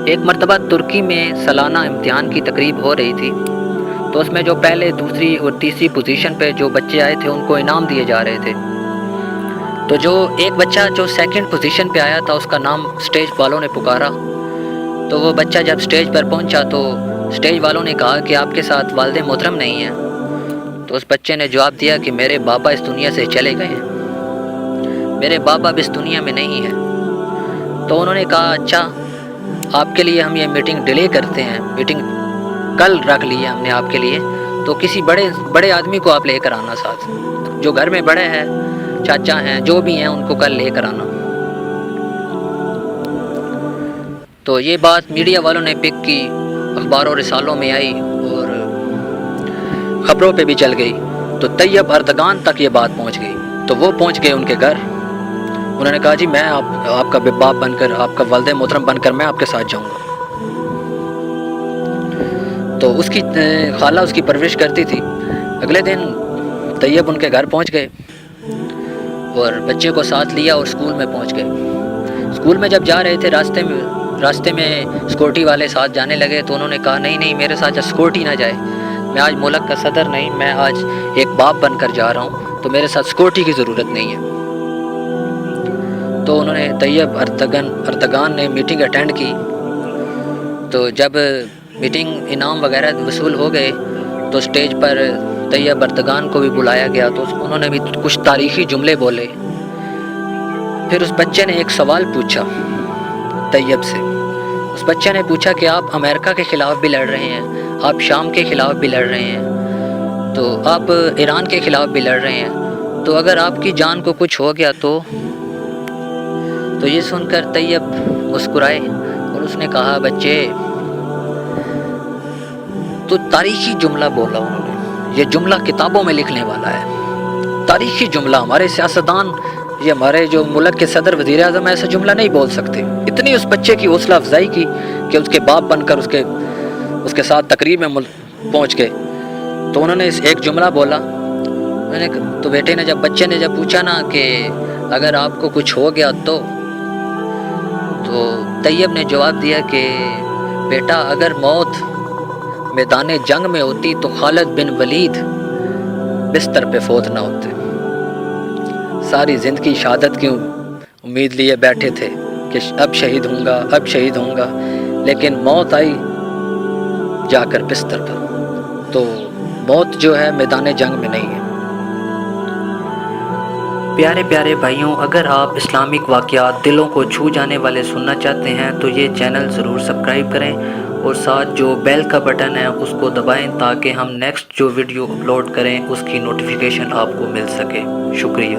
ایک مرتبہ ترکی میں سالانہ امتحان کی تقریب ہو رہی تھی، تو اس میں جو پہلے، دوسری اور تیسری پوزیشن پہ جو بچے آئے تھے ان کو انعام دیے جا رہے تھے۔ تو جو ایک بچہ جو سیکنڈ پوزیشن پہ آیا تھا، اس کا نام سٹیج والوں نے پکارا۔ تو وہ بچہ جب سٹیج پر پہنچا تو سٹیج والوں نے کہا کہ آپ کے ساتھ والد محترم نہیں ہیں۔ تو اس بچے نے جواب دیا کہ میرے بابا اس دنیا سے چلے گئے ہیں، میرے بابا اب اس دنیا میں نہیں ہیں۔ تو انہوں نے کہا اچھا، آپ کے لیے ہم یہ میٹنگ ڈیلے کرتے ہیں، میٹنگ کل رکھ لی ہے ہم نے آپ کے لیے، تو کسی بڑے آدمی کو آپ لے کر آنا ساتھ، جو گھر میں بڑے ہیں، چاچا ہیں، جو بھی ہیں، ان کو کل لے کر آنا۔ تو یہ بات میڈیا والوں نے پک کی، اخباروں اور رسالوں میں آئی اور خبروں پہ بھی چل گئی۔ تو طیب اردگان تک یہ بات پہنچ گئی، تو وہ پہنچ گئے ان کے گھر۔ انہوں نے کہا جی میں آپ کا باپ بن کر، آپ کا والد محترم بن کر میں آپ کے ساتھ جاؤں گا۔ تو اس کی خالہ اس کی پرورش کرتی تھی۔ اگلے دن طیب ان کے گھر پہنچ گئے اور بچے کو ساتھ لیا اور اسکول میں پہنچ گئے۔ اسکول میں جب جا رہے تھے، راستے میں سیکورٹی والے ساتھ جانے لگے، تو انہوں نے کہا نہیں میرے ساتھ سیکورٹی نہ جائے، میں آج ملک کا صدر نہیں، میں آج ایک باپ بن کر جا رہا ہوں، تو میرے ساتھ سیکورٹی کی ضرورت نہیں ہے۔ تو انہوں نے طیب اردگان نے میٹنگ اٹینڈ کی۔ تو جب میٹنگ انعام وغیرہ وصول ہو گئے تو سٹیج پر طیب اردگان کو بھی بلایا گیا، تو انہوں نے بھی کچھ تاریخی جملے بولے۔ پھر اس بچے نے ایک سوال پوچھا طیب سے۔ اس بچے نے پوچھا کہ آپ امریکہ کے خلاف بھی لڑ رہے ہیں، آپ شام کے خلاف بھی لڑ رہے ہیں، تو آپ ایران کے خلاف بھی لڑ رہے ہیں، تو اگر آپ کی جان کو کچھ ہو گیا تو یہ سن کر طیب مسکرائے اور اس نے کہا بچے، تو تاریخی جملہ بولا انہوں نے، یہ جملہ کتابوں میں لکھنے والا ہے، تاریخی جملہ۔ ہمارے سیاستدان، یہ ہمارے جو ملک کے صدر، وزیر اعظم ایسا جملہ نہیں بول سکتے۔ اتنی اس بچے کی حوصلہ افزائی کی کہ اس کے باپ بن کر اس کے ساتھ تقریب میں پہنچ گئے۔ تو انہوں نے ایک جملہ بولا، تو بیٹے نے بچے نے جب پوچھا نا کہ اگر آپ کو کچھ ہو گیا تو طیب نے جواب دیا کہ بیٹا، اگر موت میدان جنگ میں ہوتی تو خالد بن ولید بستر پہ فوت نہ ہوتے۔ ساری زندگی شہادت کی امید لیے بیٹھے تھے کہ اب شہید ہوں گا، اب شہید ہوں گا، لیکن موت آئی جا کر بستر پر۔ تو موت جو ہے میدان جنگ میں نہیں ہے۔ پیارے پیارے بھائیوں، اگر آپ اسلامک واقعات دلوں کو چھو جانے والے سننا چاہتے ہیں تو یہ چینل ضرور سبسکرائب کریں اور ساتھ جو بیل کا بٹن ہے اس کو دبائیں تاکہ ہم نیکسٹ جو ویڈیو اپلوڈ کریں اس کی نوٹیفیکیشن آپ کو مل سکے۔ شکریہ۔